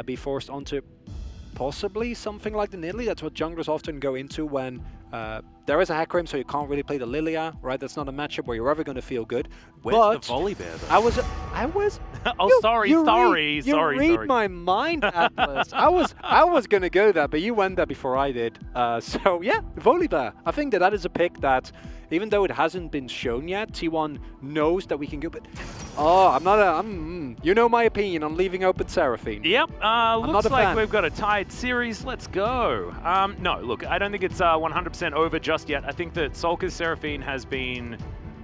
be forced onto possibly something like the Nidalee. That's what junglers often go into when there is a hack rim, so you can't really play the Lilia, right? That's not a matchup where you're ever going to feel good. Where's but the volley bear, though? I was. Oh, sorry. You read my mind, Atlas. I was going to go there, but you went there before I did. So yeah, volley bear. I think that is a pick that, even though it hasn't been shown yet, T1 knows that we can go. But I'm not you know my opinion on leaving open Seraphine. Yep. Looks like we've got a tied series. Let's go. No, look, I don't think it's 100% over just yet. I think that Sulka's Seraphine has been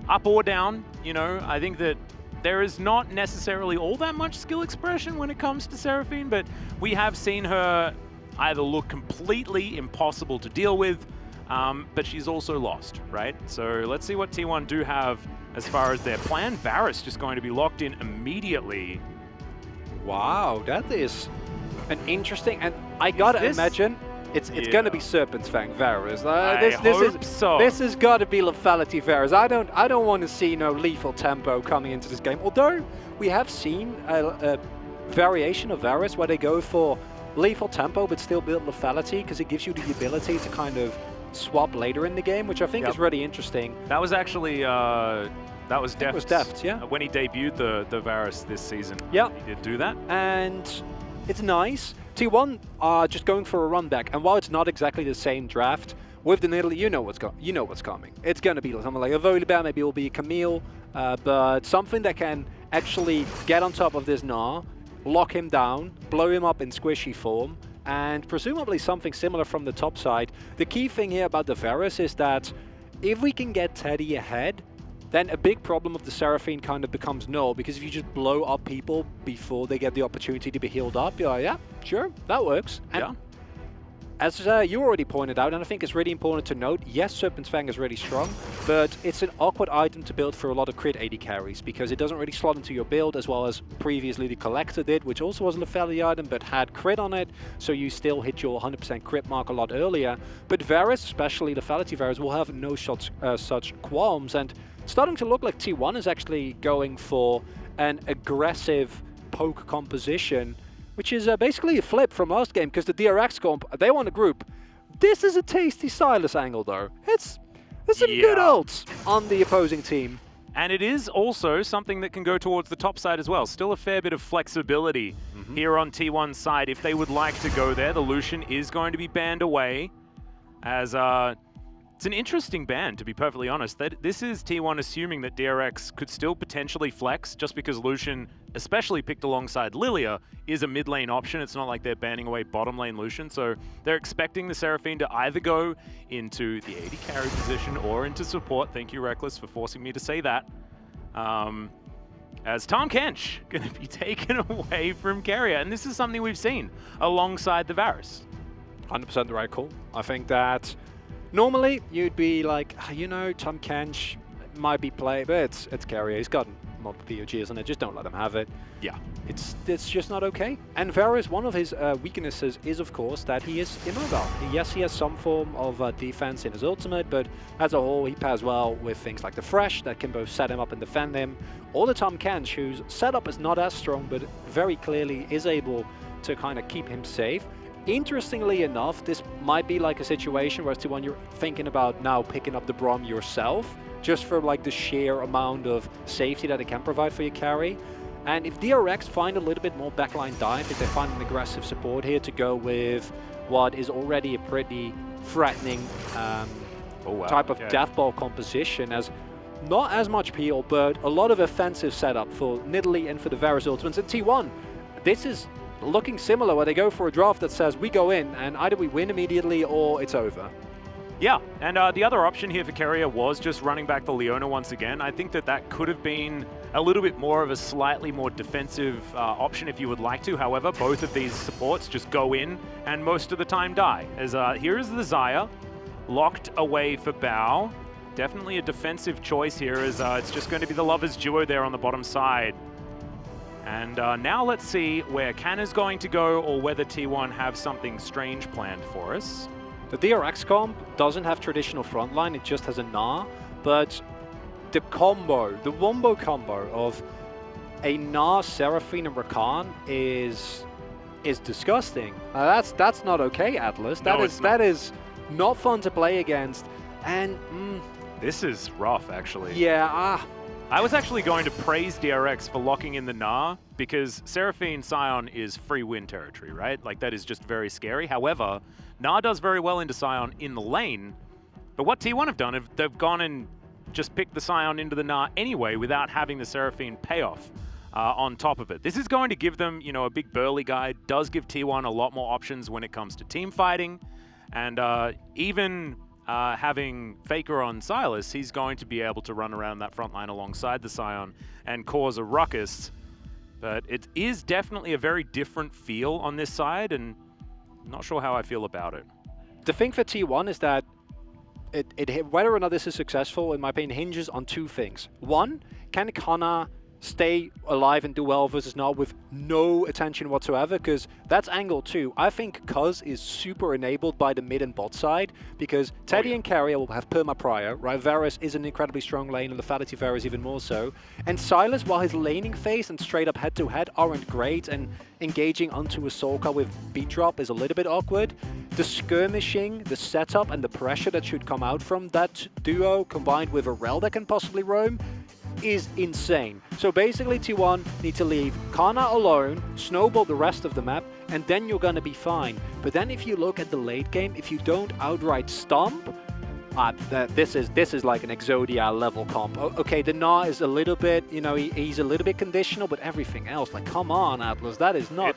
up or down. You know, I think that there is not necessarily all that much skill expression when it comes to Seraphine, but we have seen her either look completely impossible to deal with, but she's also lost, right? So let's see what T1 do have as far as their plan. Varus just going to be locked in immediately. Wow, that is an interesting, and I gotta imagine it's going to be Serpent's Fang Varus. This has got to be lethality Varus. I don't want to see no lethal tempo coming into this game. Although we have seen a variation of Varus where they go for lethal tempo but still build lethality because it gives you the ability to kind of swap later in the game, which I think is really interesting. That was actually that was Deft. Yeah. When he debuted the Varus this season. Yeah. He did do that. And it's nice. T1 are just going for a run back, and while it's not exactly the same draft, with the Nidalee, you know what's coming. It's going to be something like a Volibear, maybe it will be a Camille, but something that can actually get on top of this Gnar, lock him down, blow him up in squishy form, and presumably something similar from the top side. The key thing here about the Varus is that if we can get Teddy ahead, then a big problem of the Seraphine kind of becomes null, because if you just blow up people before they get the opportunity to be healed up, you're like, yeah, sure, that works. And as you already pointed out, and I think it's really important to note, yes, Serpent's Fang is really strong, but it's an awkward item to build for a lot of crit AD carries, because it doesn't really slot into your build, as well as previously the Collector did, which also was a lethality item, but had crit on it, so you still hit your 100% crit mark a lot earlier. But Varus, especially lethality Varus, will have no such qualms, and starting to look like T1 is actually going for an aggressive poke composition, which is basically a flip from last game, because the DRX comp, they want a group. This is a tasty Silas angle, though. There's some good ults on the opposing team. And it is also something that can go towards the top side as well. Still a fair bit of flexibility here on T1's side. If they would like to go there, the Lucian is going to be banned away, as it's an interesting ban, to be perfectly honest. This is T1 assuming that DRX could still potentially flex, just because Lucian, especially picked alongside Lilia, is a mid lane option. It's not like they're banning away bottom lane Lucian, so they're expecting the Seraphine to either go into the AD carry position or into support. Thank you, Reckless, for forcing me to say that. As Tahm Kench going to be taken away from carrier, and this is something we've seen alongside the Varus. 100% the right call. I think that normally you'd be like, you know, Tahm Kench might be played, but it's carrier. He's got multiple POGs on it. Just don't let him have it. Yeah. It's just not okay. And Varus, one of his weaknesses is, of course, that he is immobile. Yes, he has some form of defense in his ultimate, but as a whole, he pairs well with things like the Thresh that can both set him up and defend him, or the Tahm Kench, whose setup is not as strong, but very clearly is able to kind of keep him safe. Interestingly enough, this might be like a situation where T1 you're thinking about now picking up the Braum yourself, just for like the sheer amount of safety that it can provide for your carry. And if DRX find a little bit more backline dive, if they find an aggressive support here to go with what is already a pretty threatening type of death ball composition, as not as much peel, but a lot of offensive setup for Nidalee and for the Varus ultimates. And T1, this is looking similar, where they go for a draft that says we go in and either we win immediately or it's over. Yeah, and the other option here for carrier was just running back the Leona once again. I think that could have been a little bit more of a slightly more defensive option if you would like to. However, both of these supports just go in and most of the time die. As here is the Xayah, locked away for Bao. Definitely a defensive choice here, as it's just going to be the Lovers duo there on the bottom side. And now let's see where Can is going to go, or whether T1 have something strange planned for us. The DRX comp doesn't have traditional frontline, it just has a Gnar, but the combo, the wombo combo of a Gnar, Seraphine and Rakan is is disgusting. That's not okay, Atlas. No, it's not. That is not fun to play against. And This is rough, actually. yeah, I was actually going to praise DRX for locking in the Gnar, because Seraphine Scion is free win territory, right? Like, that is just very scary. However, Gnar does very well into Scion in the lane, but what T1 have done, they've gone and just picked the Scion into the Gnar anyway without having the Seraphine payoff on top of it. This is going to give them, you know, a big burly guy, does give T1 a lot more options when it comes to team fighting, and even having Faker on Silas, he's going to be able to run around that front line alongside the Scion and cause a ruckus. But it is definitely a very different feel on this side, and I'm not sure how I feel about it. the thing for T1 is that whether or not this is successful, in my opinion, hinges on two things. One, can Kana stay alive and do well versus not with no attention whatsoever? Because that's angle two. I think Cuz is super enabled by the mid and bot side, because Teddy and Carrier will have perma prior, right? Varus is an incredibly strong lane, and the Lethality Varus even more so. And Silas, while his laning phase and straight up head-to-head aren't great, and engaging onto a Solka with beat drop is a little bit awkward, the skirmishing, the setup, and the pressure that should come out from that duo, combined with a Rel that can possibly roam, is insane. So basically T1 need to leave Kana alone, snowball the rest of the map, and then you're gonna be fine. But then if you look at the late game, if you don't outright stomp, this is like an Exodia level comp. Okay, the Gnar is a little bit, you know, he's a little bit conditional, but everything else, like, come on, Atlas, that is not,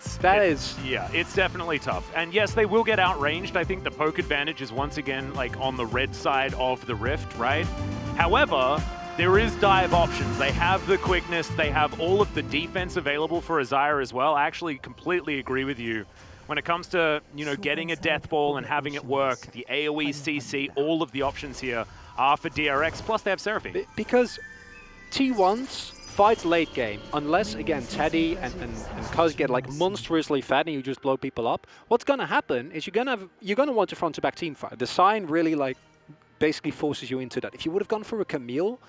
Yeah, it's definitely tough. And yes, they will get outranged. I think the poke advantage is once again, like, on the red side of the rift, right? However, there is dive options. They have the quickness, they have all of the defense available for Azire as well. I actually completely agree with you. When it comes to, you know, getting a death ball and having it work, the AoE, CC, all of the options here are for DRX, plus they have Seraphine. Because T1's fights late game, unless, again, Teddy and Cuz get, like, monstrously fat and you just blow people up, what's gonna happen is you're gonna want a front-to-back team fight. The sign really, like, basically forces you into that. If you would have gone for a Camille,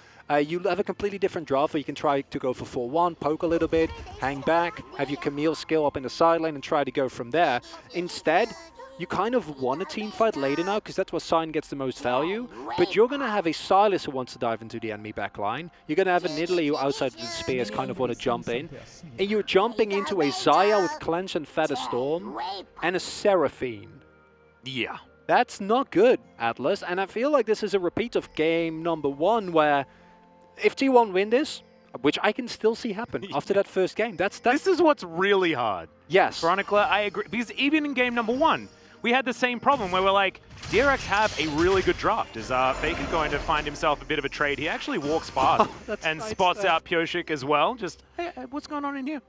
you have a completely different draft where you can try to go for 4-1, poke a little bit, hang back, have your Camille skill up in the side lane and try to go from there. Instead, you kind of want a team fight later now, because that's where Sign gets the most value, but you're going to have a Silas who wants to dive into the enemy backline. You're going to have a Nidalee who outside of the spears kind of want to jump in, and you're jumping into a Xayah with Clench and Feather Storm, and a Seraphine. Yeah. That's not good, Atlas, and I feel like this is a repeat of game number 1, where if T1 win this, which I can still see happen after that first game, This is what's really hard. Yes. Veronica, I agree, because even in game number 1, we had the same problem where we're like, DRX have a really good draft. Is Faker going to find himself a bit of a trade? He actually walks past and nice spots out Pyoshik as well. Just, hey, what's going on in here?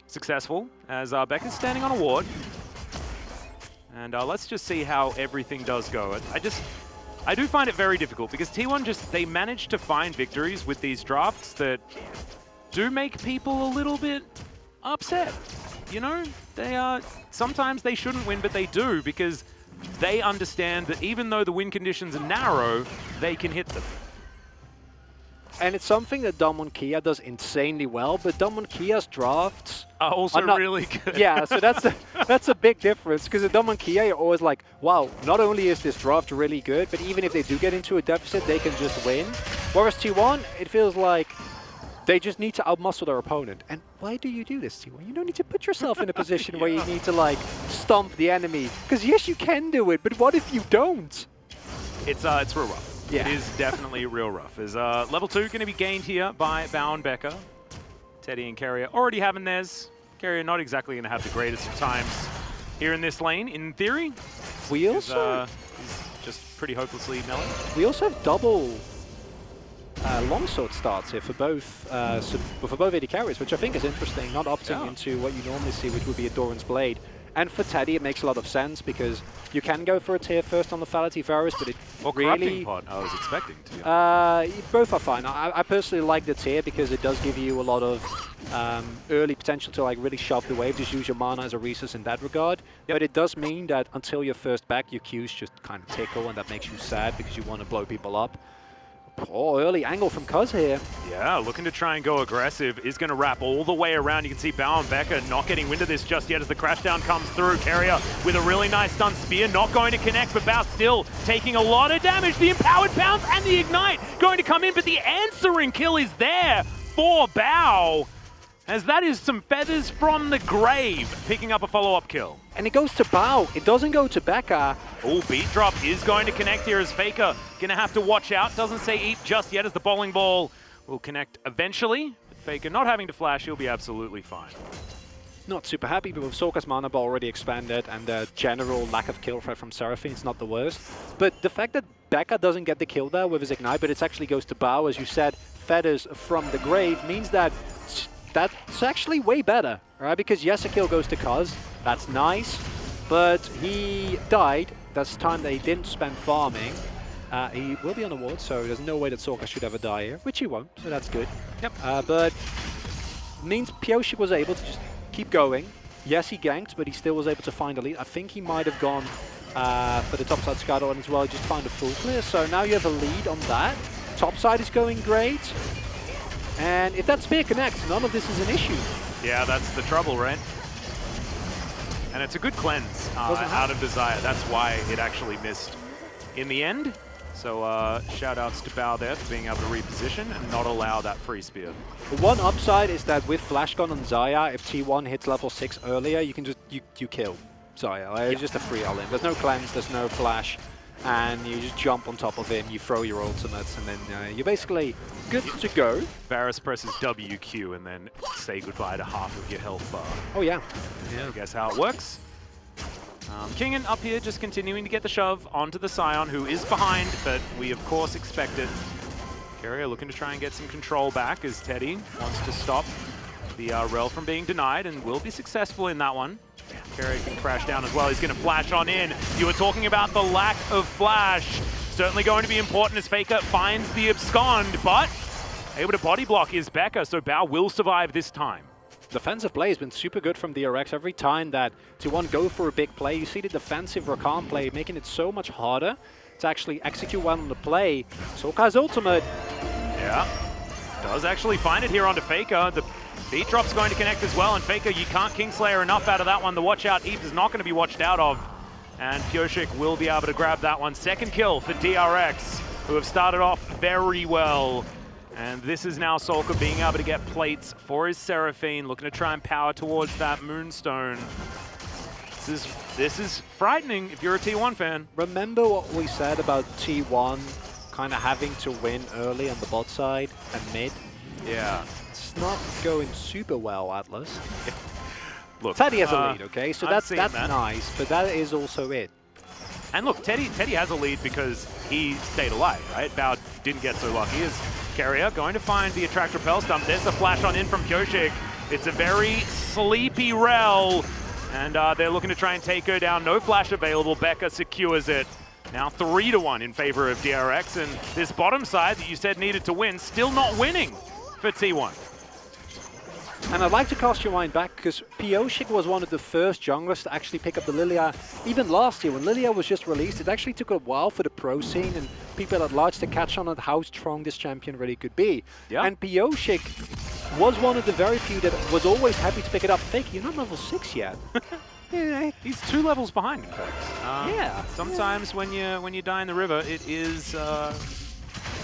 Successful, as Becca's standing on a ward. And let's just see how everything does go. I do find it very difficult, because T1 they manage to find victories with these drafts that do make people a little bit upset. You know, sometimes they shouldn't win, but they do, because they understand that even though the win conditions are narrow, they can hit them. And it's something that Damwon Kia does insanely well, but Damwon Kia's drafts are also really good. Yeah, so that's a big difference, because at Damwon Kia, you're always like, wow, not only is this draft really good, but even if they do get into a deficit, they can just win. Whereas T1, it feels like they just need to outmuscle their opponent. And why do you do this, T1? You don't need to put yourself in a position where you need to, like, stomp the enemy. Because yes, you can do it, but what if you don't? It's real rough. Yeah. It is definitely real rough. Is level 2 going to be gained here by Bao and Becca. Teddy and Carrier already having theirs. Carrier not exactly going to have the greatest of times here in this lane, in theory. We also... he's just pretty hopelessly mellow. We also have double longsword starts here for both AD carriers, which I think is interesting, not opting into what you normally see, which would be a Doran's Blade. And for Teddy, it makes a lot of sense, because you can go for a tier first on the Lethality Varus, but it really... Pod, I was expecting to. Both are fine. I personally like the tier, because it does give you a lot of early potential to, like, really shove the wave, just use your mana as a resource in that regard. But it does mean that until you're first back, your Qs just kind of tickle, and that makes you sad, because you want to blow people up. Oh, early angle from Cuz here. Yeah, looking to try and go aggressive. Is going to wrap all the way around. You can see Bao and Becca not getting wind of this just yet as the crashdown comes through. Carrier with a really nice stun spear, not going to connect, but Bao still taking a lot of damage. The empowered pounce and the ignite going to come in, but the answering kill is there for Bao, as that is some feathers from the grave, picking up a follow-up kill. And it goes to Bao. It doesn't go to Becca. Oh, beat drop is going to connect here as Faker going to have to watch out. Doesn't say eat just yet as the bowling ball will connect eventually. But Faker not having to flash, he'll be absolutely fine. Not super happy, but with Sorka's mana bar already expanded and the general lack of kill threat from Seraphine, it's not the worst. But the fact that Becca doesn't get the kill there with his ignite, but it actually goes to Bao, as you said, feathers from the grave, means that that's actually way better, right? Because yes, a kill goes to Cuz, that's nice, but he died. That's time that he didn't spend farming. He will be on the ward, so there's no way that Sorka should ever die here, which he won't, so that's good. Yep. But means Pioshik was able to just keep going. Yes, he ganked, but he still was able to find a lead. I think he might have gone for the topside Skydolin as well, just find a full clear. So now you have a lead on that. Topside is going great. And if that spear connects, none of this is an issue. Yeah, that's the trouble, right? And it's a good cleanse out of Desire. That's why it actually missed in the end. So shout outs to Bao there for being able to reposition and not allow that free spear. The one upside is that with Flash Gun on Xayah, if T1 hits level 6 earlier, you can just you kill Xayah. Like, it's just a free all-in. There's no cleanse, there's no flash, and you just jump on top of him, you throw your ultimates, and then you're basically good to go. Varus presses WQ and then say goodbye to half of your health bar. Oh yeah. I guess how it works. Kingen up here just continuing to get the shove onto the Scion, who is behind, but we of course expect it. Carrier looking to try and get some control back as Teddy wants to stop the Rel from being denied and will be successful in that one. Carrier can crash down as well. He's going to flash on in. You were talking about the lack of flash. Certainly going to be important as Faker finds the abscond, but able to body block is Becca, so Bao will survive this time. Defensive play has been super good from DRX. Every time that T1 go for a big play, you see the defensive Rakan play, making it so much harder to actually execute well on the play. Sorka's ultimate. Yeah, does actually find it here onto Faker. The beat drop's going to connect as well, and Faker, you can't Kingslayer enough out of that one. The watch out Eve is not going to be watched out of, and Pioshik will be able to grab that one. Second kill for DRX, who have started off very well. And this is now Solka being able to get plates for his Seraphine, looking to try and power towards that Moonstone. This is frightening if you're a T1 fan. Remember what we said about T1 kind of having to win early on the bot side and mid? Yeah. It's not going super well, Atlas. Look, Teddy has a lead, okay? So that's that. nice, but that is also it. And look, Teddy has a lead because he stayed alive, right? Bao didn't get so lucky as Carrier going to find the Attract Repel stump. There's the flash on in from Pioshik. It's a very sleepy Rel, and they're looking to try and take her down. No flash available. Becca secures it. Now 3-1 in favor of DRX, and this bottom side that you said needed to win, still not winning for T1. And I'd like to cast your mind back, because Pioshik was one of the first junglers to actually pick up the Lilia. Even last year, when Lilia was just released, it actually took a while for the pro scene and people at large to catch on at how strong this champion really could be. Yeah. And Pioshik was one of the very few that was always happy to pick it up. Fake, you're not level 6 yet. Yeah, he's 2 levels behind, in fact. Yeah. Sometimes when you die in the river, it is a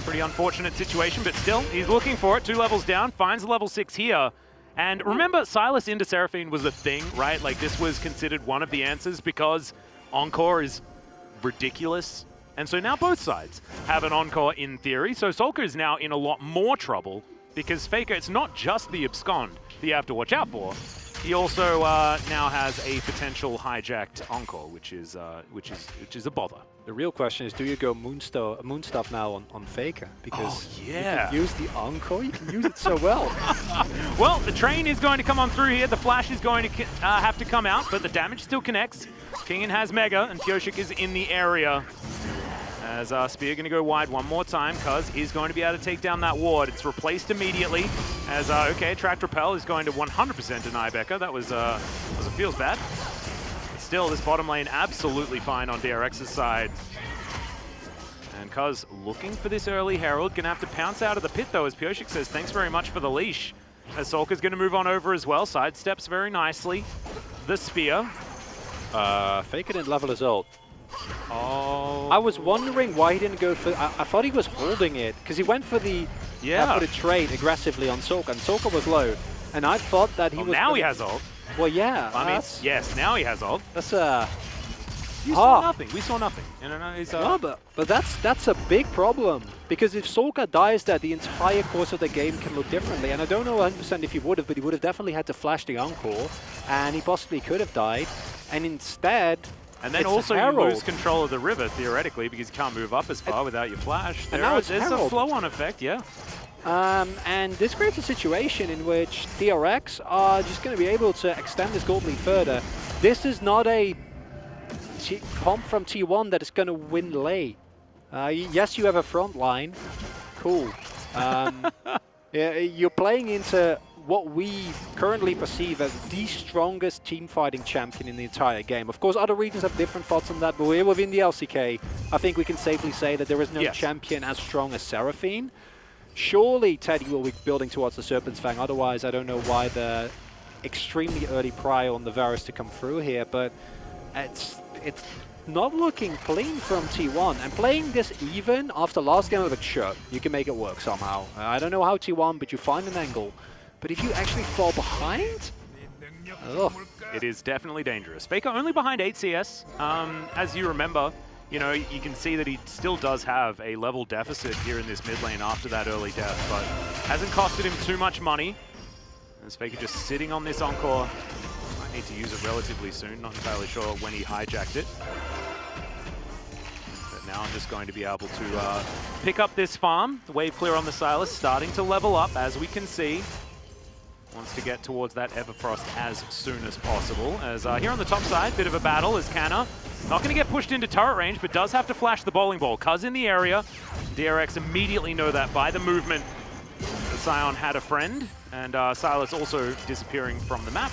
pretty unfortunate situation, but still, he's looking for it. 2 levels down, finds level 6 here. And remember, Sylas into Seraphine was a thing, right? Like, this was considered one of the answers because Encore is ridiculous. And so now both sides have an Encore in theory. So Solka is now in a lot more trouble because Faker, it's not just the abscond that you have to watch out for. He also now has a potential hijacked Encore, which is a bother. The real question is, do you go moon stuff now on Faker? Because you can use the Encore, you can use it so well. Well, the train is going to come on through here. The flash is going to have to come out, but the damage still connects. Kingen has Mega, and Pioshik is in the area. As Spear going to go wide one more time, Cuz is going to be able to take down that ward. It's replaced immediately as, okay, Attract Repel is going to 100% deny Becca. That was it feels bad. But still, this bottom lane absolutely fine on DRX's side. And Cuz looking for this early Herald. Gonna have to pounce out of the pit though, as Pioshik says, thanks very much for the leash. As Solka's gonna move on over as well. Sidesteps very nicely. The spear. Faker didn't level his ult. Oh. I was wondering why he didn't go for... I thought he was holding it, because he went for the trade aggressively on Solka, and Solka was low. And I thought that he was... Now he has ult. Well, yeah. I mean, yes, now he has ult. That's You saw nothing. We saw nothing. You know, he's, no, but that's a big problem. Because if Solka dies there, the entire course of the game can look differently. And I don't know 100% if he would have, but he would have definitely had to flash the Encore. And he possibly could have died. And instead... And then also you lose control of the river, theoretically, because you can't move up as far without your flash. There's a flow-on effect, yeah. And this creates a situation in which DRX are just going to be able to extend this gold lead further. This is not a comp from T1 that is going to win late. Yes, you have a front line. Cool. Yeah, you're playing into what we currently perceive as the strongest team fighting champion in the entire game. Of course, other regions have different thoughts on that, but we're within the LCK. I think we can safely say that there is no champion as strong as Seraphine. Surely Teddy will be building towards the Serpent's Fang, otherwise I don't know why the extremely early prio on the Varus to come through here, but it's not looking clean from T1. And playing this even after last game, like, sure, you can make it work somehow. I don't know how T1, but you find an angle. But if you actually fall behind, it is definitely dangerous. Faker only behind 8 CS. As you remember, you know, you can see that he still does have a level deficit here in this mid lane after that early death, but hasn't costed him too much money. As Faker just sitting on this Encore. Might need to use it relatively soon, not entirely sure when he hijacked it. But now I'm just going to be able to pick up this farm. The wave clear on the Sylas starting to level up, as we can see. Wants to get towards that Everfrost as soon as possible. As here on the top side, bit of a battle as Canna not going to get pushed into turret range, but does have to flash the bowling ball. Cuz in the area. DRX immediately know that by the movement. The Scion had a friend, and Sylas also disappearing from the map.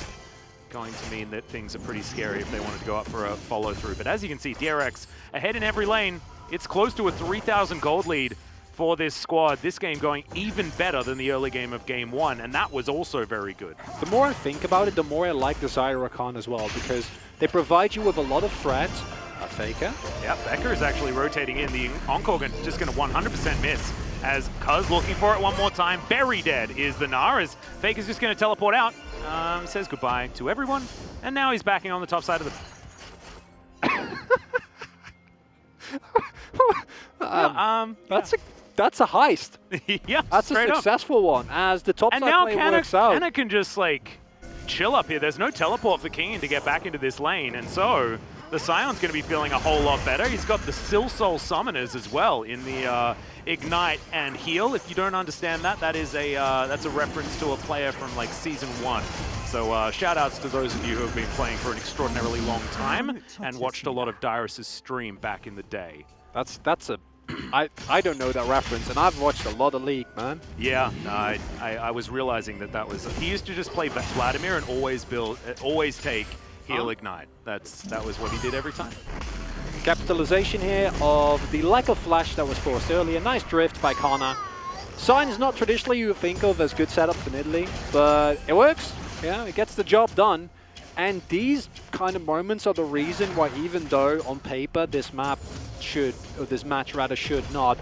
Going to mean that things are pretty scary if they wanted to go up for a follow-through. But as you can see, DRX ahead in every lane. It's close to a 3,000 gold lead for this squad. This game going even better than the early game of Game 1, and that was also very good. The more I think about it, the more I like the Zyra as well, because they provide you with a lot of threat. Faker. Yeah, Becker is actually rotating in. The Encore just going to 100% miss, as Cuz looking for it one more time. Very dead is the Gnar, as Faker's just going to teleport out. Says goodbye to everyone, and now he's backing on the top side of the... That's a heist. Yeah, that's a successful one, as the top side play works out. Canna can just, like, chill up here. There's no teleport for King to get back into this lane, and so the Scion's going to be feeling a whole lot better. He's got the Still Soul Summoners as well in the Ignite and Heal. If you don't understand that, that is that's a reference to a player from, like, Season 1. So shout-outs to those of you who have been playing for an extraordinarily long time and watched a lot of Dyrus' stream back in the day. That's a... I don't know that reference, and I've watched a lot of League, man. Yeah, I was realizing that was... He used to just play Vladimir and always take Heal Ignite. That was what he did every time. Capitalization here of the lack of flash that was forced earlier. Nice drift by Kana. Sign is not traditionally you would think of as good setup for mid-lane, but it works. Yeah, it gets the job done. And these kind of moments are the reason why, even though on paper this match should not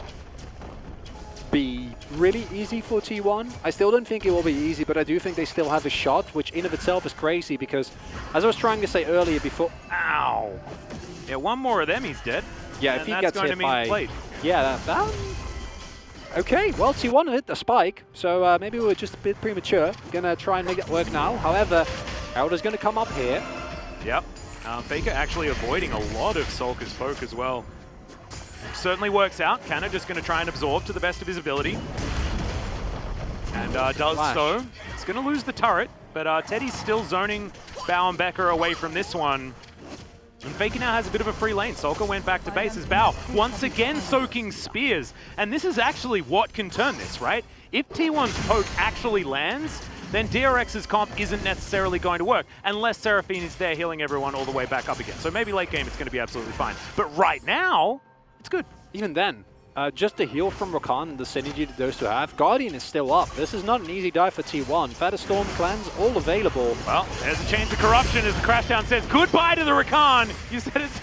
be really easy for T1. I still don't think it will be easy, but I do think they still have a shot, which in of itself is crazy because, as I was trying to say earlier before... Ow! Yeah, one more of them, he's dead. Yeah, if he gets hit by... Yeah, okay, well, T1 hit the spike, so maybe we were just a bit premature. Gonna try and make it work now. However, Elder's gonna come up here. Yep. Faker actually avoiding a lot of Solka's poke as well. Certainly works out. Canna just going to try and absorb to the best of his ability. And does so. He's going to lose the turret, but Teddy's still zoning Bao and Becker away from this one. And Faker now has a bit of a free lane. Solka went back to base as Bao once again soaking spears. And this is actually what can turn this, right? If T1's poke actually lands, then DRX's comp isn't necessarily going to work unless Seraphine is there healing everyone all the way back up again. So maybe late game it's going to be absolutely fine. But right now, it's good. Even then, just the heal from Rakan and the synergy that those two have. Guardian is still up. This is not an easy dive for T1. Featherstorm, Clans, all available. Well, there's a chains of corruption as the Crashdown says goodbye to the Rakan. You said it's...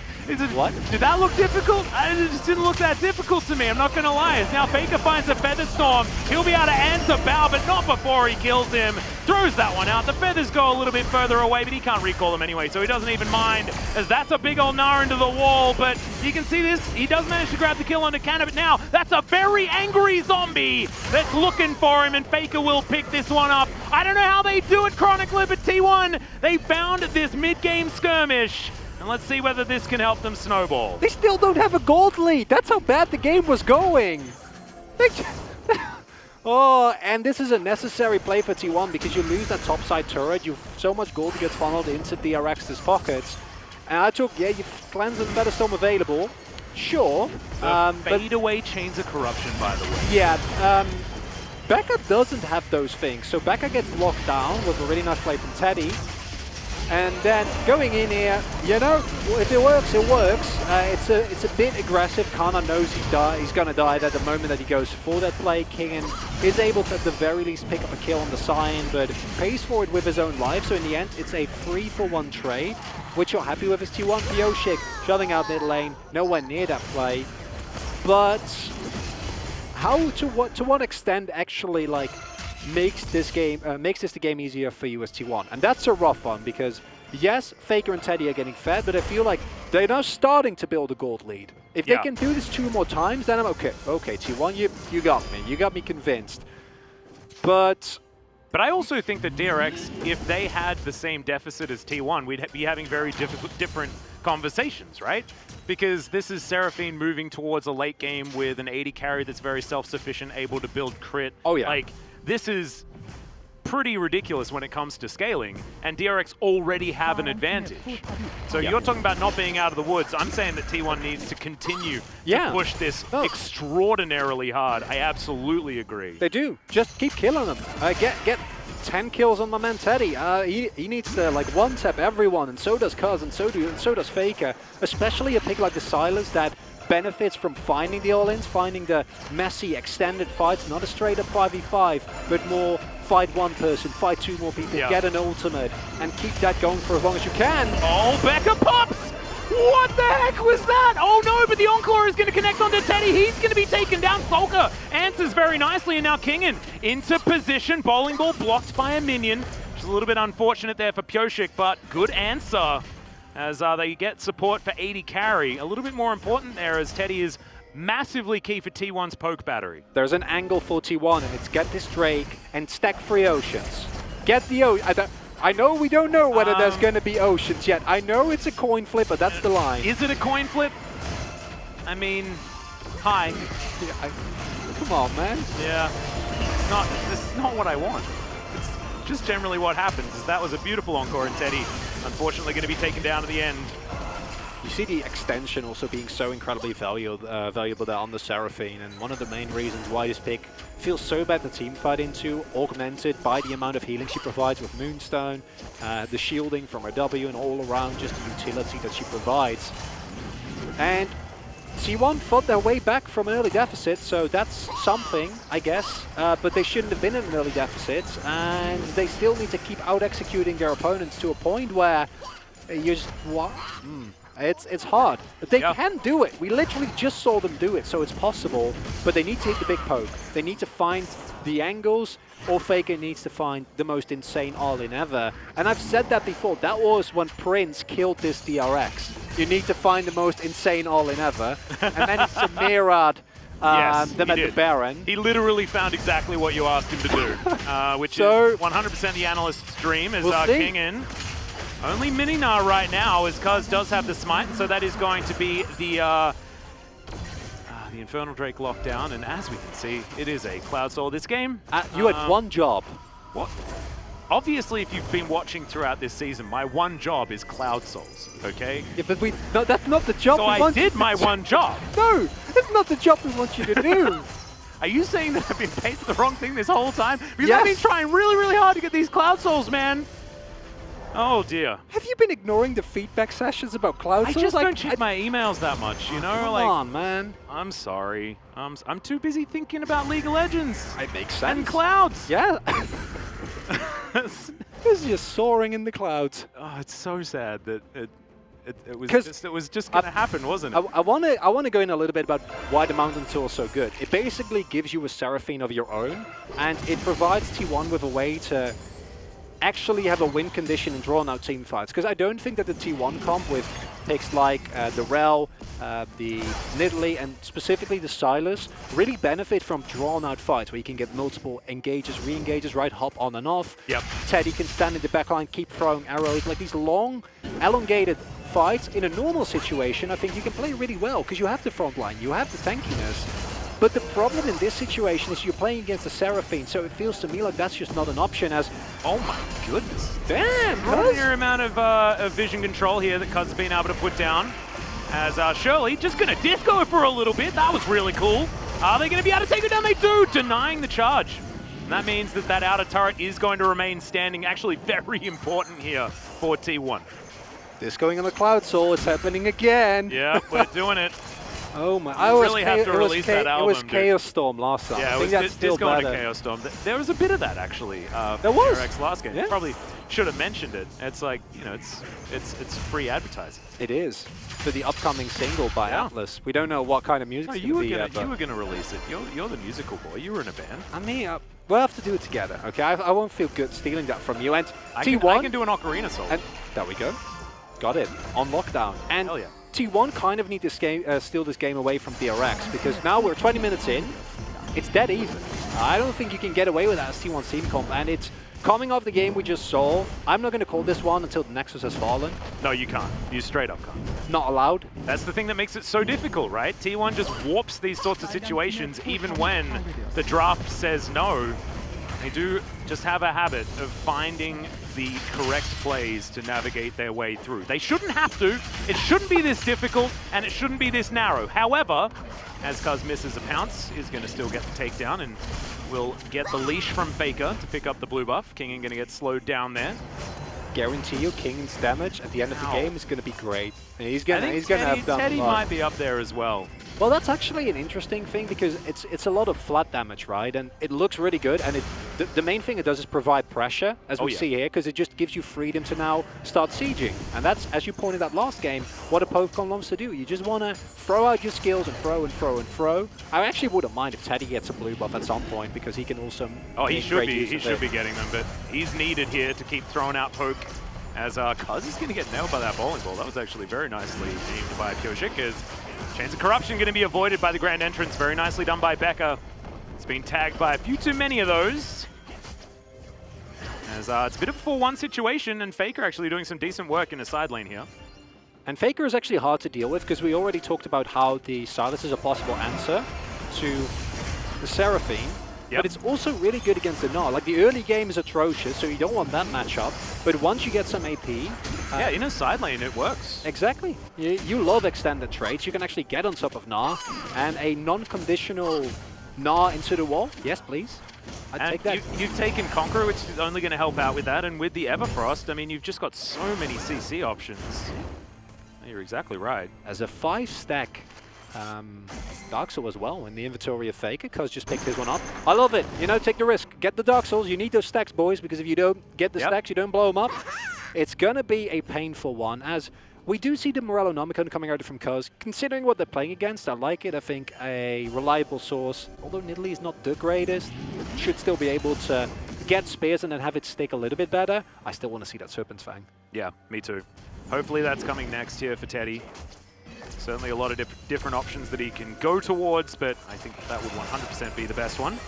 What? Did that look difficult? It just didn't look that difficult to me, I'm not going to lie. As now Faker finds a Featherstorm. He'll be able to answer Bao, but not before he kills him. Throws that one out. The Feathers go a little bit further away, but he can't recall them anyway, so he doesn't even mind, as that's a big old Gnar into the wall. But you can see this, he does manage to grab the kill on the cannon, but now that's a very angry zombie that's looking for him, and Faker will pick this one up. I don't know how they do it, Chronicler, but T1, they found this mid-game skirmish. And let's see whether this can help them snowball. They still don't have a gold lead. That's how bad the game was going. Oh, and this is a necessary play for T1 because you lose that topside turret. You've so much gold gets funneled into DRX's pockets. And I took, yeah, you've Clans and Featherstorm available. Sure. Fade away chains of corruption, by the way. Yeah. Becca doesn't have those things. So Becca gets locked down with a really nice play from Teddy. And then going in here, you know, if it works, it works. It's a bit aggressive. Kana knows he's going to die at the moment that he goes for that play. Kingen is able to at the very least pick up a kill on the sign, but pays for it with his own life. So in the end, it's a 3-for-1 trade, which you're happy with as T1. Pioshik shoving out mid lane, nowhere near that play. But how to what extent actually like makes this the game easier for you as T1, and that's a rough one because yes, Faker and Teddy are getting fed, but I feel like they're now starting to build a gold lead. If they can do this 2 more times, then I'm okay. Okay, T1, you got me convinced. But I also think that DRX, if they had the same deficit as T1, we'd be having very different conversations, right? Because this is Seraphine moving towards a late game with an 80 carry that's very self-sufficient, able to build crit. Oh yeah. Like, this is pretty ridiculous when it comes to scaling, and DRX already have an advantage. So you're talking about not being out of the woods. I'm saying that T1 needs to continue to push this extraordinarily hard. I absolutely agree. They do. Just keep killing them. Get 10 kills on my man Teddy. He needs to like one-tap everyone, and so does Cuz, and so does Faker. Especially a pick like the Silas that benefits from finding the all-ins, finding the messy, extended fights, not a straight-up 5v5, but more fight one person, fight 2 more people, get an ultimate, and keep that going for as long as you can. Oh, Becca pops! What the heck was that? Oh no, but the Encore is going to connect onto Teddy. He's going to be taken down. Solka answers very nicely, and now Kingen into position. Bowling ball blocked by a minion, which is a little bit unfortunate there for Pioshik, but good answer. As they get support for 80 carry. A little bit more important there as Teddy is massively key for T1's poke battery. There's an angle for T1, and it's get this Drake and stack 3 Oceans. Get the Ocean. I know we don't know whether there's going to be Oceans yet. I know it's a coin flip, but that's the line. Is it a coin flip? I mean, hi. Yeah, come on, man. Yeah. This is not what I want. It's just generally what happens. Is that was a beautiful Encore, and Teddy unfortunately going to be taken down at the end. You see the extension also being so incredibly valuable there on the Seraphine, and one of the main reasons why this pick feels so bad to teamfight into, augmented by the amount of healing she provides with Moonstone, the shielding from her W, and all around just the utility that she provides. And T1 fought their way back from an early deficit, so that's something, I guess. But they shouldn't have been in an early deficit, and they still need to keep out-executing their opponents to a point where you just... It's hard. They can do it. We literally just saw them do it, so it's possible. But they need to hit the big poke. They need to find the angles, or Faker needs to find the most insane all-in ever. And I've said that before. That was when Prince killed this DRX. You need to find the most insane all-in ever. And then it's Samirad them at the Baron. He literally found exactly what you asked him to do, which is 100% the analyst's dream, is King in. Only Mini-Gnar right now, as Cuz does have the smite, so that is going to be the Infernal Drake lockdown, and as we can see, it is a Cloud Soul this game. You had one job. What? Obviously, if you've been watching throughout this season, my one job is Cloud Souls, okay? Yeah, but no, that's not the job we want. So I did my one job. No, that's not the job we want you to do. Are you saying that I've been paid for the wrong thing this whole time? Because I've been trying really, really hard to get these Cloud Souls, man. Oh dear. Have you been ignoring the feedback sessions about Cloud I Source? just don't check my emails that much, you know? Come like, on, man. I'm sorry. I'm too busy thinking about League of Legends. It makes sense. And clouds. Yeah. It's just soaring in the clouds. Oh, it's so sad that it was just gonna happen, wasn't it? I want to go in a little bit about why the Mountain Tool is so good. It basically gives you a Seraphine of your own, and it provides T1 with a way to actually have a win condition and drawn out team fights. Because I don't think that the T1 comp with picks like the Rel, the Nidalee, and specifically the Sylas really benefit from drawn out fights where you can get multiple engages, re-engages, right, hop on and off. Yep. Teddy can stand in the backline, keep throwing arrows, like these long, elongated fights. In a normal situation, I think you can play really well because you have the front line, you have the tankiness. But the problem in this situation is you're playing against a Seraphine, so it feels to me like that's just not an option as... Oh my goodness. Damn, Extraordinary amount of vision control here that Cuz has been able to put down. As Shirley just going to disco for a little bit. That was really cool. Are they going to be able to take it down? They do, denying the charge. And that means that that outer turret is going to remain standing. Actually very important here for T1. This going on the Cloud Soul, it's happening again. Yeah, we're doing it. Oh my! I really have to release that album. It was Chaos Storm last time. Yeah, I think that's still Disco and better. Chaos Storm. There was a bit of that actually. There was DRX last game. Yeah. Probably should have mentioned it. It's like, you know, it's free advertising. It is for the upcoming single by Atlas. We don't know what kind of music. No, you were gonna release it. You're the musical boy. You were in a band. I mean, we'll have to do it together. Okay, I won't feel good stealing that from you. And I T1 can do an ocarina solo. And there we go. Got it on lockdown. And hell yeah. T1 kind of need to steal this game away from DRX because now we're 20 minutes in. It's dead even. I don't think you can get away with that as T1 team comp, and it's coming off the game we just saw. I'm not going to call this one until the Nexus has fallen. No, you can't. You straight up can't. Not allowed. That's the thing that makes it so difficult, right? T1 just warps these sorts of situations even when the draft says no. They do just have a habit of finding the correct plays to navigate their way through. They shouldn't have to. It shouldn't be this difficult, and it shouldn't be this narrow. However, as Cuz misses a pounce, is going to still get the takedown and will get the leash from Faker to pick up the blue buff. King going to get slowed down there. Guarantee you, King's damage at the end of the game is going to be great. And he's going to have done Teddy a lot. might be up there as well. Well, that's actually an interesting thing because it's a lot of flat damage, right? And it looks really good. And the main thing it does is provide pressure, as we see here, because it just gives you freedom to now start sieging. And that's, as you pointed out last game, what a Pokemon wants to do. You just want to throw out your skills and throw and throw and throw. I actually wouldn't mind if Teddy gets a blue buff at some point because he can also. Oh, he should be. He should be getting them, but he's needed here to keep throwing out poke. As Cuz is going to get nailed by that bowling ball. That was actually very nicely aimed by Kyoshik. As Chance of Corruption going to be avoided by the Grand Entrance. Very nicely done by Becca. It's been tagged by a few too many of those. As it's a bit of a 4-1 situation, and Faker actually doing some decent work in the side lane here. And Faker is actually hard to deal with because we already talked about how the Sylas is a possible answer to the Seraphine. Yep. But it's also really good against the Gnar. Like, the early game is atrocious, so you don't want that matchup. But once you get some AP... yeah, in a side lane, it works. Exactly. You love extended trades. You can actually get on top of Gnar. And a non-conditional Gnar into the wall. Yes, please. I'd take that. You've taken Conqueror, which is only going to help out with that. And with the Everfrost, I mean, you've just got so many CC options. You're exactly right. As a 5-stack... Dark Soul as well in the inventory of Faker. Cuz just picked his one up. I love it. You know, take the risk. Get the Dark Souls. You need those stacks, boys, because if you don't get the stacks, you don't blow them up. It's going to be a painful one, as we do see the Morellonomicon coming out from Cuz. Considering what they're playing against, I like it. I think a reliable source, although Nidalee is not the greatest, should still be able to get spears and then have it stick a little bit better. I still want to see that Serpent's Fang. Yeah, me too. Hopefully that's coming next here for Teddy. Certainly a lot of different options that he can go towards, but I think that would 100% be the best one.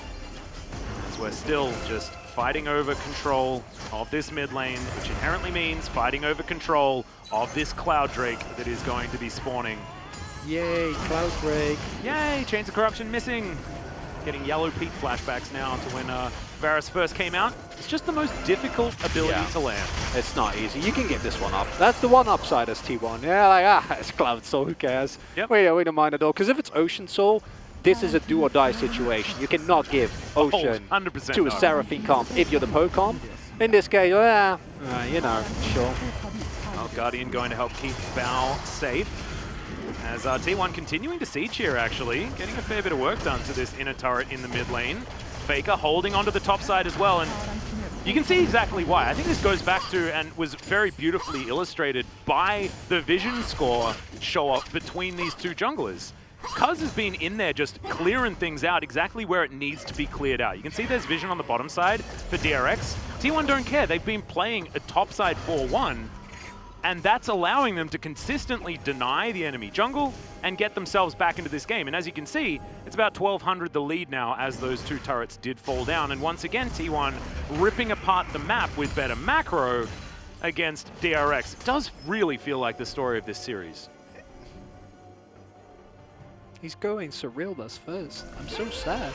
As we're still just fighting over control of this mid lane, which inherently means fighting over control of this Cloud Drake that is going to be spawning. Yay, Cloud Drake. Yay, Chains of Corruption missing. Getting Yellow Pete flashbacks now to when Varus first came out. It's just the most difficult ability to land. It's not easy. You can get this one up. That's the one upside as T1. Yeah, like, it's Cloud Soul, who cares? Yep. We don't mind at all. Because if it's Ocean Soul, this is a do or die situation. You cannot give Ocean 100% to a Seraphine comp if you're the Poke comp. In this case, yeah, you know, sure. Well, Guardian going to help keep Bao safe. As T1 continuing to siege here, actually. Getting a fair bit of work done to this inner turret in the mid lane. Faker holding onto the top side as well. And you can see exactly why. I think this goes back to, and was very beautifully illustrated by the vision score show-up between these two junglers. Cuz has been in there just clearing things out exactly where it needs to be cleared out. You can see there's vision on the bottom side for DRX. T1 don't care. They've been playing a topside 4-1, and that's allowing them to consistently deny the enemy jungle and get themselves back into this game. And as you can see, it's about 1,200 the lead now as those two turrets did fall down. And once again, T1 ripping apart the map with better macro against DRX. It does really feel like the story of this series. He's going Surrealness first. I'm so sad.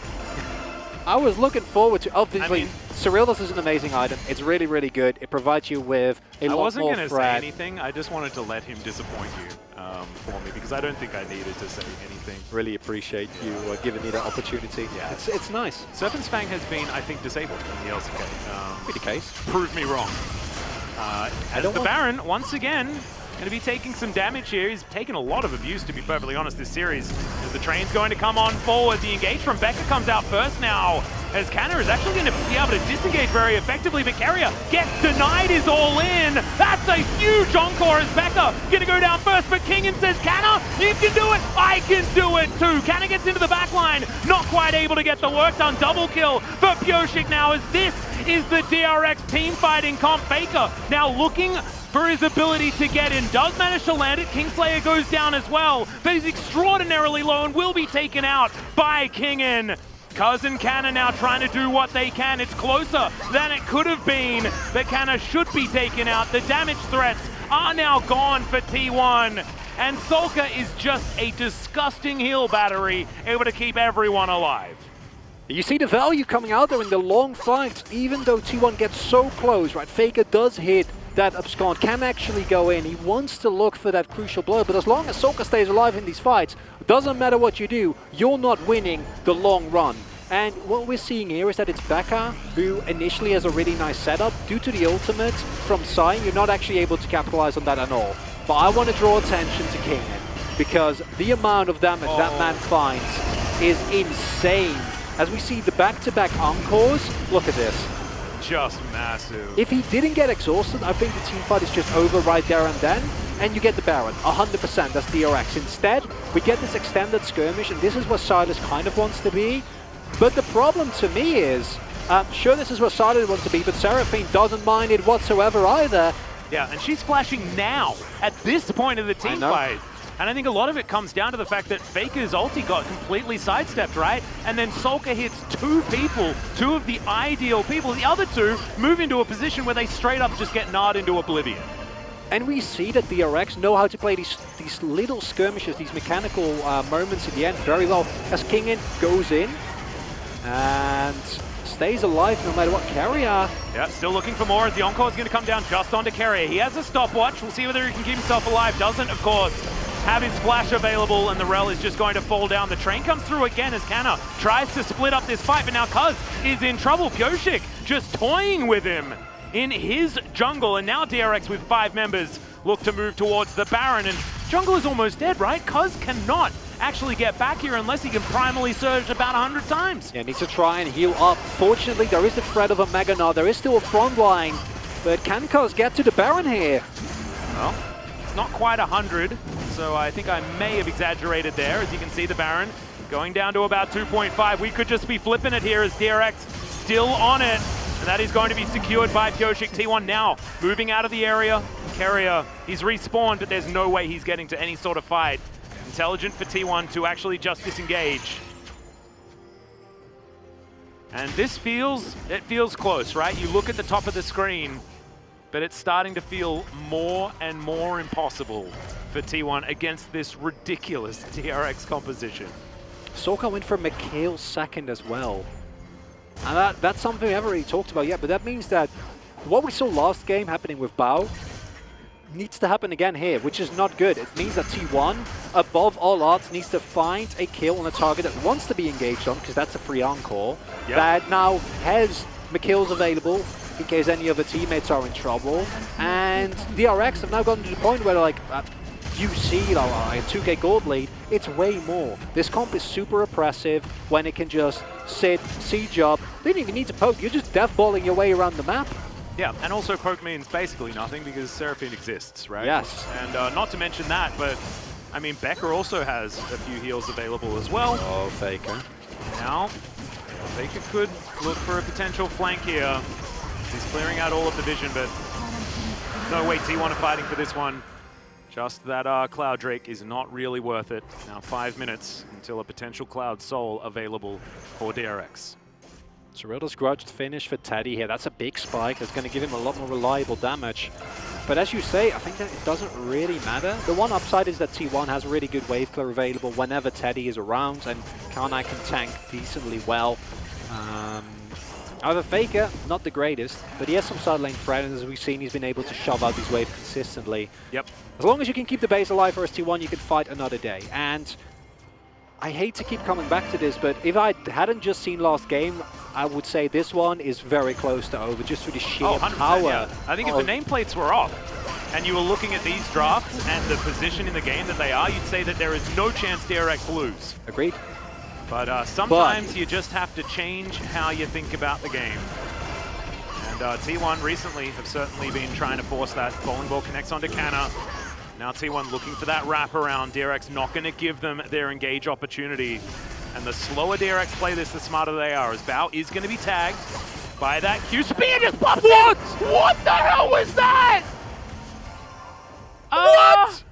I was looking forward to, obviously, Surrealness is an amazing item. It's really, really good. It provides you with a lot more I wasn't going to say threat. anything. I just wanted to let him disappoint you for me, because I don't think I needed to say anything. Really appreciate you giving me that opportunity. Yeah. It's nice. Serpent's Fang has been, I think, disabled in the LCK. Be the case. Prove me wrong. As the Baron, once again, going to be taking some damage here. He's taken a lot of abuse, to be perfectly honest, this series. As the train's going to come on forward. The engage from Becca comes out first now, as Canna is actually going to be able to disengage very effectively, but Carrier gets denied his all-in. That's a huge encore as Becca going to go down first, but Kingen says, Canna, you can do it, I can do it too. Canna gets into the back line, not quite able to get the work done. Double kill for Pyoshik now, as this is the DRX team fighting comp. Faker now looking for his ability to get in. Does manage to land it. Kingslayer goes down as well, but he's extraordinarily low and will be taken out by Kingen. Cuz and Canna now trying to do what they can. It's closer than it could have been, but Canna should be taken out. The damage threats are now gone for T1. And Solka is just a disgusting heal battery, able to keep everyone alive. You see the value coming out there in the long fight, even though T1 gets so close, right? Faker does hit that abscond, can actually go in. He wants to look for that crucial blow, but as long as Solka stays alive in these fights, doesn't matter what you do, you're not winning the long run. And what we're seeing here is that it's Becca, who initially has a really nice setup. Due to the ultimate from Sai, you're not actually able to capitalize on that at all. But I want to draw attention to Kingen, because the amount of damage that man finds is insane. As we see the back-to-back encores, look at this. Just massive. If he didn't get exhausted, I think the team fight is just over right there and then, and you get the Baron, 100%, that's DRX. Instead, we get this extended skirmish, and this is what Silas kind of wants to be. But the problem to me is, sure, this is what Silas wants to be, but Seraphine doesn't mind it whatsoever either. Yeah, and she's flashing now, at this point of the team fight. And I think a lot of it comes down to the fact that Faker's ulti got completely sidestepped, right? And then Solka hits two people, two of the ideal people. The other two move into a position where they straight up just get gnawed into oblivion. And we see that DRX know how to play these little skirmishes, these mechanical moments at the end very well. As Kingen goes in and stays alive no matter what. Carrier. Yeah, still looking for more as the encore is going to come down just onto Carrier. He has a stopwatch. We'll see whether he can keep himself alive. Doesn't, of course, have his flash available, and the Rel is just going to fall down. The train comes through again as Canna tries to split up this fight, but now Cuz is in trouble. Pyoshik just toying with him in his jungle, and now DRX with 5 members look to move towards the Baron, and jungle is almost dead, right? Cuz cannot actually get back here unless he can primally surge about 100 times. Yeah, needs to try and heal up. Fortunately, there is the threat of a Mega Gnar. There is still a front line, but can Cuz get to the Baron here? Well, it's not quite 100, so I think I may have exaggerated there. As you can see, the Baron going down to about 2.5. We could just be flipping it here as DRX still on it. And that is going to be secured by Pyoshik. T1 now moving out of the area. Carrier, he's respawned, but there's no way he's getting to any sort of fight. Intelligent for T1 to actually just disengage. And this feels close, right? You look at the top of the screen, but it's starting to feel more and more impossible for T1 against this ridiculous DRX composition. Solka went for Mikhail's second as well. And that's something we haven't really talked about yet, but that means that what we saw last game happening with Bao needs to happen again here, which is not good. It means that T1, above all odds, needs to find a kill on a target that wants to be engaged on, because that's a free encore, that now has Mikhail's available, in case any other teammates are in trouble. And DRX have now gotten to the point where like, you see like a 2k gold lead, it's way more. This comp is super oppressive when it can just sit, siege up. They don't even need to poke, you're just deathballing your way around the map. Yeah, and also poke means basically nothing because Seraphine exists, right? Yes. And not to mention that, but I mean, Becker also has a few heals available as well. Oh, Faker. Now, Faker could look for a potential flank here. He's clearing out all of the vision, but no way, T1 are fighting for this one. Just that Cloud Drake is not really worth it. Now 5 minutes until a potential Cloud Soul available for DRX. Cyril's grudged finish for Teddy here. That's a big spike. That's going to give him a lot more reliable damage. But as you say, I think that it doesn't really matter. The one upside is that T1 has really good wave clear available whenever Teddy is around, and Karnai can tank decently well. However, Faker, not the greatest, but he has some side lane threat, and as we've seen, he's been able to shove out these waves consistently. Yep. As long as you can keep the base alive for T1, you can fight another day. And I hate to keep coming back to this, but if I hadn't just seen last game, I would say this one is very close to over, just for the sheer power. Yeah. I think if the nameplates were off, and you were looking at these drafts and the position in the game that they are, you'd say that there is no chance DRX lose. Agreed. But sometimes you just have to change how you think about the game. And T1 recently have certainly been trying to force that. Bowling ball connects onto Canna. Now T1 looking for that wraparound. DRX not going to give them their engage opportunity. And the slower DRX play this, the smarter they are, as Bao is going to be tagged by that Q. Spear just pops in! What the hell was that? What?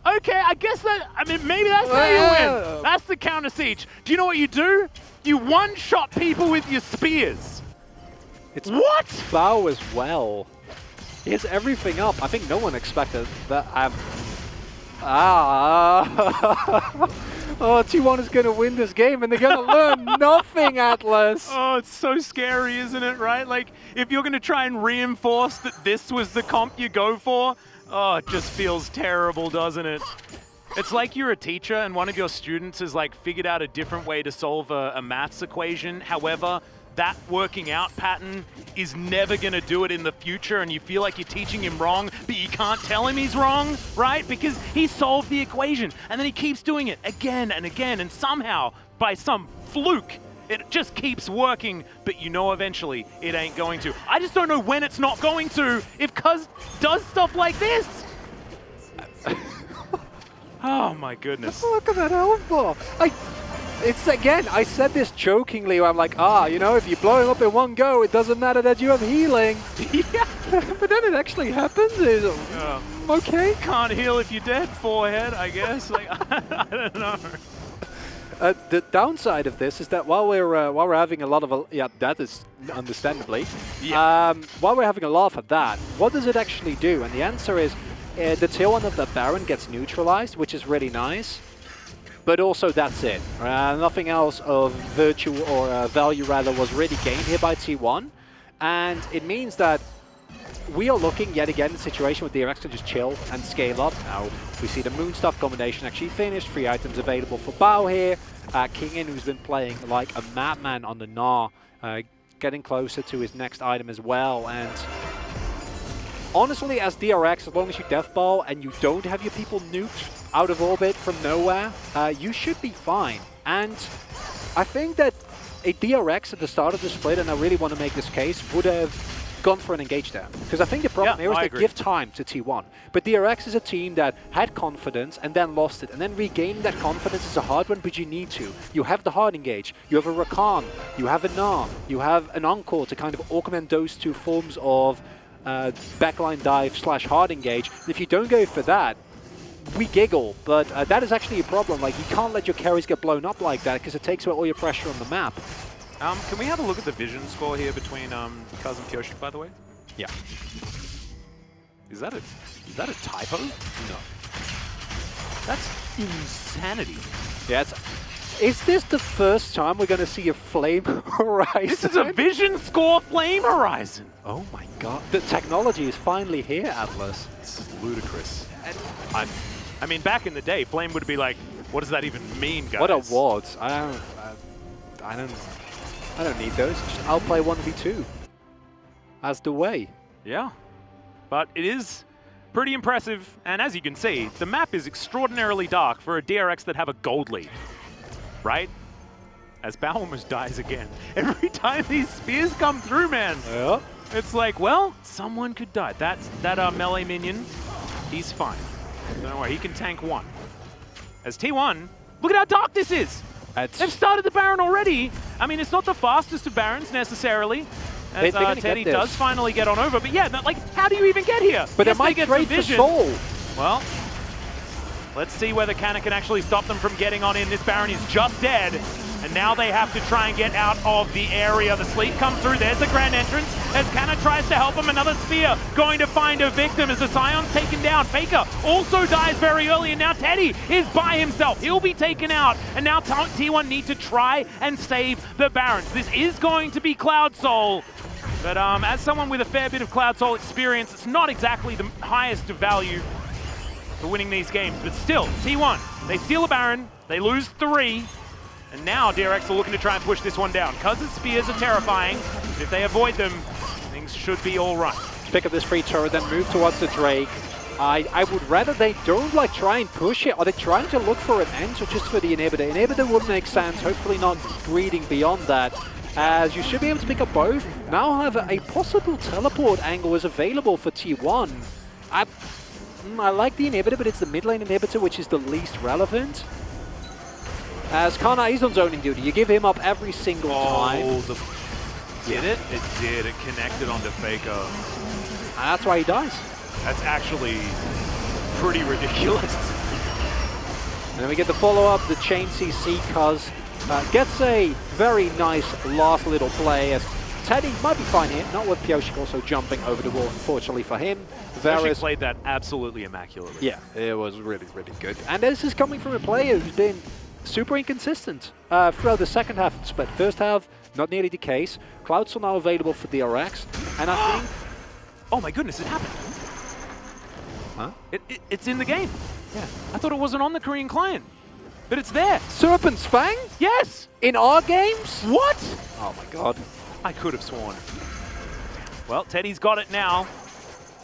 Okay, I guess that, I mean, maybe that's how you win. That's the counter siege. Do you know what you do? You one-shot people with your spears. It's what? Bao as well. He has everything up. I think no one expected that. Oh, T1 is going to win this game and they're going to learn nothing, Atlas. Oh, it's so scary, isn't it, right? Like, if you're going to try and reinforce that this was the comp you go for, oh, it just feels terrible, doesn't it? It's like you're a teacher and one of your students has like figured out a different way to solve a maths equation. However, that working out pattern is never going to do it in the future, and you feel like you're teaching him wrong, but you can't tell him he's wrong, right? Because he solved the equation, and then he keeps doing it again and again, and somehow, by some fluke, it just keeps working, but you know eventually it ain't going to. I just don't know when it's not going to if Cuz does stuff like this. Oh my goodness. Look at that health bar. It's again, I said this jokingly, where I'm like, you know, if you're blowing up in one go, it doesn't matter that you have healing. Yeah. But then it actually happens. Okay. Can't heal if you're dead, forehead, I guess. Like, I don't know. The downside of this is that while we're having a lot of that is understandably. Yeah. While we're having a laugh at that, what does it actually do? And the answer is the tier 1 of the Baron gets neutralized, which is really nice. But also that's it. Nothing else of virtue or value rather was really gained here by T1. And it means that we are looking yet again in a situation where DRX can just chill and scale up. Now we see the Moon Stuff combination actually finished. 3 items available for Bao here. Kingin, who's been playing like a madman on the Gnar, getting closer to his next item as well. And honestly, as DRX, as long as you deathball and you don't have your people nuked out of orbit from nowhere, you should be fine. And I think that a DRX at the start of the split, and I really want to make this case, would have gone for an engage there. Because I think the problem here is they give time to T1. But DRX is a team that had confidence and then lost it. And then regaining that confidence is a hard one, but you need to. You have the hard engage, you have a Rakan, you have a Gnar, you have an Encore to kind of augment those two forms of backline dive / hard engage. And if you don't go for that, we giggle, but that is actually a problem. Like, you can't let your carries get blown up like that because it takes away all your pressure on the map. Can we have a look at the vision score here between Kuz and Kyoshi, by the way? Yeah. Is that a typo? No. That's insanity. Yeah. Is this the first time we're going to see a Flame Horizon? This is a vision score Flame Horizon. Oh my god. The technology is finally here, Atlas. This is ludicrous. And I mean, back in the day, Flame would be like, what does that even mean, guys? What awards? I don't need those. I'll play 1v2. as the way. Yeah, but it is pretty impressive, and as you can see, the map is extraordinarily dark for a DRX that have a gold lead, right? As Bao almost dies again. Every time these spears come through, man, Yeah. it's like, well, someone could die. That melee minion, he's fine. Don't worry, he can tank one. As T1, look at how dark this is! They've started the Baron already. I mean, it's not the fastest of Barons necessarily, as Teddy does finally get on over. But yeah, like, how do you even get here? But yes, they might get trade some for vision. Soul. Well, let's see whether Canna can actually stop them from getting on in. This Baron is just dead. And now they have to try and get out of the area. The sleep comes through. There's the grand entrance as Canna tries to help him. Another spear going to find a victim as the Scion's taken down. Faker also dies very early, and now Teddy is by himself. He'll be taken out, and now T1 need to try and save the Barons. This is going to be Cloud Soul, but as someone with a fair bit of Cloud Soul experience, it's not exactly the highest of value for winning these games. But still, T1, they steal a Baron, they lose 3. And now DRX are looking to try and push this one down. Because the spears are terrifying, if they avoid them, things should be all right. Pick up this free turret, then move towards the Drake. I would rather they don't like try and push it. Are they trying to look for an answer just for the inhibitor? Inhibitor would make sense, hopefully not greeding beyond that. As you should be able to pick up both. Now, however, a possible teleport angle is available for T1. I like the inhibitor, but it's the mid lane inhibitor which is the least relevant. As Kana is on zoning duty, you give him up every single time. Did it? It did. It connected onto Faker. And that's why he dies. That's actually pretty ridiculous. And then we get the follow-up, the chain CC, Cuz gets a very nice last little play as Teddy might be fine here, not with Pioshik also jumping over the wall, unfortunately for him. Pioshik played that absolutely immaculately. Yeah, it was really, really good. And this is coming from a player who's been super inconsistent throughout the second half of the split. First half, not nearly the case. Clouds are now available for DRX, and I think... Oh my goodness, it happened. Huh? It's in the game. Yeah. I thought it wasn't on the Korean client, but it's there. Serpent's Fang? Yes! In our games? What? Oh my god. I could have sworn. Well, Teddy's got it now.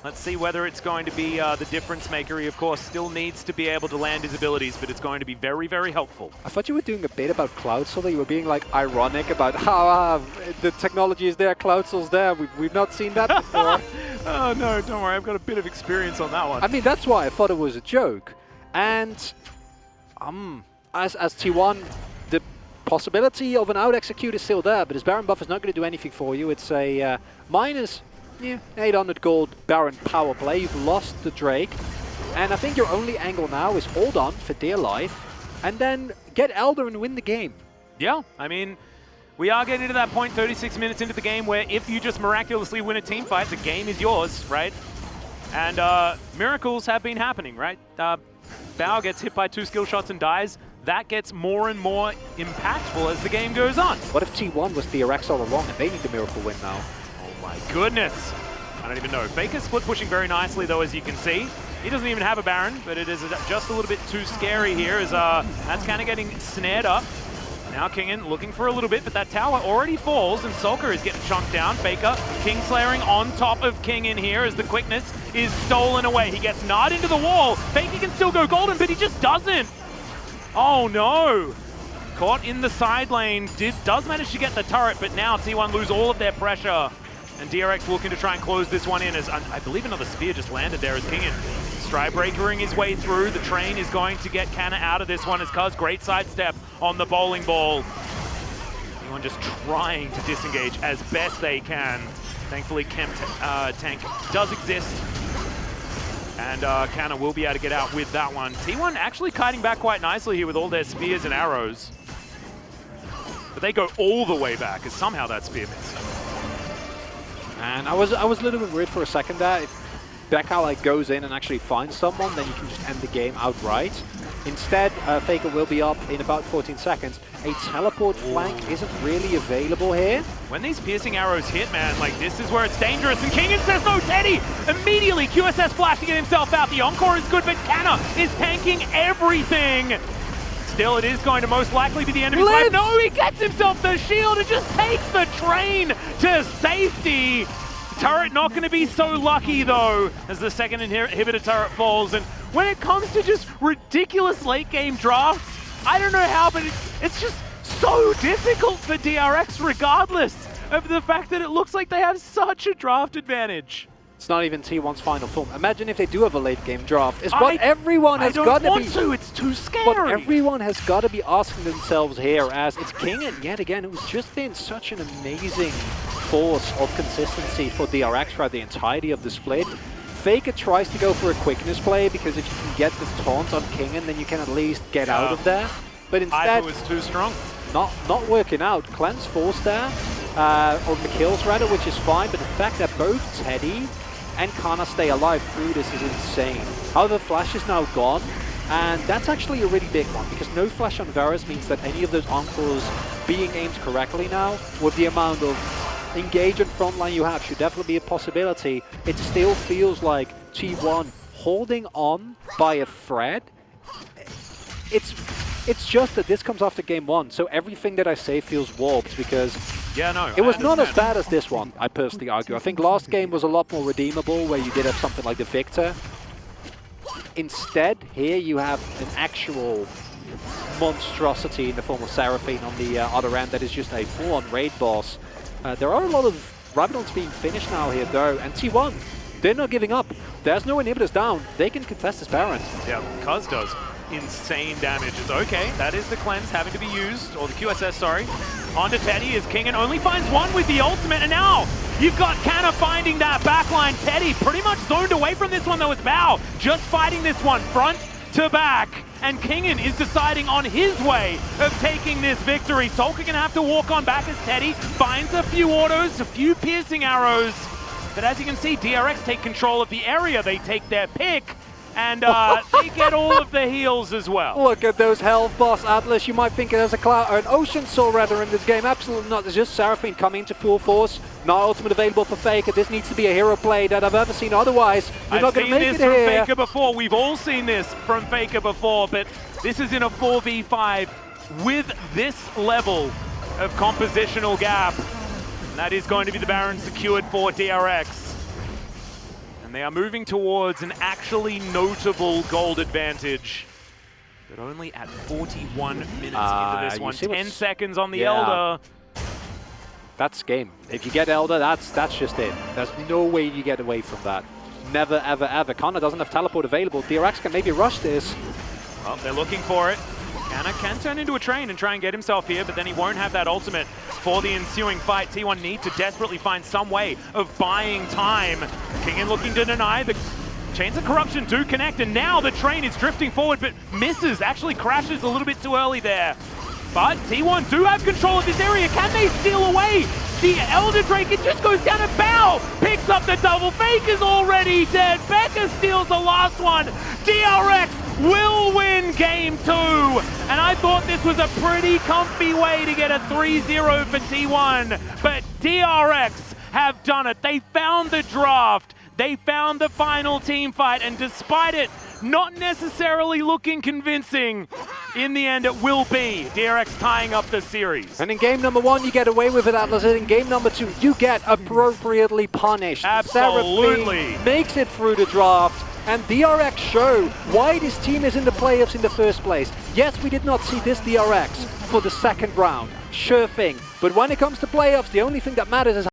Let's see whether it's going to be the difference maker. He, of course, still needs to be able to land his abilities, but it's going to be very, very helpful. I thought you were doing a bit about Cloud Soul. You were being like ironic about how the technology is there, Cloud Soul's there. We've not seen that before. Oh no, don't worry. I've got a bit of experience on that one. I mean, that's why I thought it was a joke. And as T1, the possibility of an out execute is still there, but his Baron buff is not going to do anything for you. It's a minus 800 gold Baron power play. You've lost the Drake. And I think your only angle now is hold on for dear life and then get Elder and win the game. Yeah, I mean, we are getting to that point 36 minutes into the game where if you just miraculously win a team fight, the game is yours, right? And miracles have been happening, right? Bao gets hit by 2 skill shots and dies. That gets more and more impactful as the game goes on. What if T1 was DRX all along and they need the miracle win now? Oh my goodness. I don't even know. Faker's split pushing very nicely though, as you can see. He doesn't even have a Baron, but it is just a little bit too scary here as that's kind of getting snared up. Now Kingen looking for a little bit, but that tower already falls and Sulker is getting chunked down. Faker, Kingslayering on top of Kingen here as the quickness is stolen away. He gets gnawed into the wall. Faker can still go golden, but he just doesn't. Oh no! Caught in the side lane, does manage to get the turret, but now T1 lose all of their pressure. And DRX looking to try and close this one in as I believe another spear just landed there as Kingen Strybreakering his way through. The train is going to get Canna out of this one as Cuz great sidestep on the bowling ball. T1 just trying to disengage as best they can. Thankfully, Chem tank does exist. And Canna will be able to get out with that one. T1 actually kiting back quite nicely here with all their spears and arrows. But they go all the way back as somehow that spear missed. And I was a little bit worried for a second there. If Becca like goes in and actually finds someone, then you can just end the game outright. Instead, Faker will be up in about 14 seconds. A teleport flank isn't really available here. When these piercing arrows hit, man, like this is where it's dangerous. And Kingen says no, Teddy! Immediately QSS flash to get himself out. The encore is good, but Canna is tanking everything. Still, it is going to most likely be the end of his life. No, he gets himself the shield and just takes the train to safety. turret not going to be so lucky though, as the second inhibitor turret falls. And when it comes to just ridiculous late game drafts, I don't know how, but it's just so difficult for DRX regardless of the fact that it looks like they have such a draft advantage. It's not even T1's final form. Imagine if they do have a late game draft. It's what everyone has got to be. It's too scary. What everyone has got to be asking themselves here, as it's King, and yet again, it was just been such an amazing force of consistency for DRX throughout the entirety of the split. Faker tries to go for a quickness play because if you can get the taunt on King, and then you can at least get out of there. But instead, it was too strong. Not working out. Cleanse forced there, or McKill's rather, which is fine. But the fact that both Teddy and Kana stay alive through this is insane. However, Flash is now gone, and that's actually a really big one, because no Flash on Varus means that any of those Encores being aimed correctly now, with the amount of engage and frontline you have, should definitely be a possibility. It still feels like T1 holding on by a thread. It's just that this comes after game one, so everything that I say feels warped, because it was not as bad as this one, I personally argue. I think last game was a lot more redeemable, where you did have something like the Victor. Instead, here you have an actual monstrosity in the form of Seraphine on the other end that is just a full-on raid boss. There are a lot of Rabadons being finished now here, though, and T1, they're not giving up. There's no inhibitors down. They can contest this Baron. Yeah, Cuz does insane damage. It's okay. That is the cleanse having to be used, or the QSS, sorry. Onto Teddy as King, and only finds one with the ultimate, and now you've got Kana finding that backline. Teddy pretty much zoned away from this one though with Bao, just fighting this one front to back, and Kingen is deciding on his way of taking this victory. Solka gonna have to walk on back as Teddy finds a few autos, a few piercing arrows, but as you can see, DRX take control of the area. They take their pick, and they get all of the heals as well. Look at those health, boss Atlas. You might think there's an Ocean Soul rather in this game. Absolutely not. There's just Seraphine coming to full force. Not ultimate available for Faker. This needs to be a hero play that I've ever seen. Otherwise, you're not going to make it here. I've seen this from Faker before. We've all seen this from Faker before, but this is in a 4v5 with this level of compositional gap. And that is going to be the Baron secured for DRX. And they are moving towards an actually notable gold advantage, but only at 41 minutes into this one. 10 seconds on the Elder. That's game. If you get Elder, that's just it. There's no way you get away from that. Never, ever, ever. Kana doesn't have teleport available. DRX can maybe rush this. Well, they're looking for it. Kana can turn into a train and try and get himself here, but then he won't have that ultimate for the ensuing fight. T1 need to desperately find some way of buying time. Kingen looking to deny. The Chains of Corruption do connect, and now the train is drifting forward, but misses, actually crashes a little bit too early there. But T1 do have control of this area. Can they steal away the Elder Drake? It just goes down to Bao. Picks up the double. Faker's already dead. Becca steals the last one. DRX will win game 2. And I thought this was a pretty comfy way to get a 3-0 for T1. But DRX have done it. They found the draft. They found the final team fight. And despite it not necessarily looking convincing, in the end it will be DRX tying up the series. And in game number 1 you get away with it, Atlas, and in game number 2 you get appropriately punished. Absolutely. Seraphine makes it through the draft, and DRX show why this team is in the playoffs in the first place. Yes, we did not see this DRX for the second round, sure thing, but when it comes to playoffs, the only thing that matters is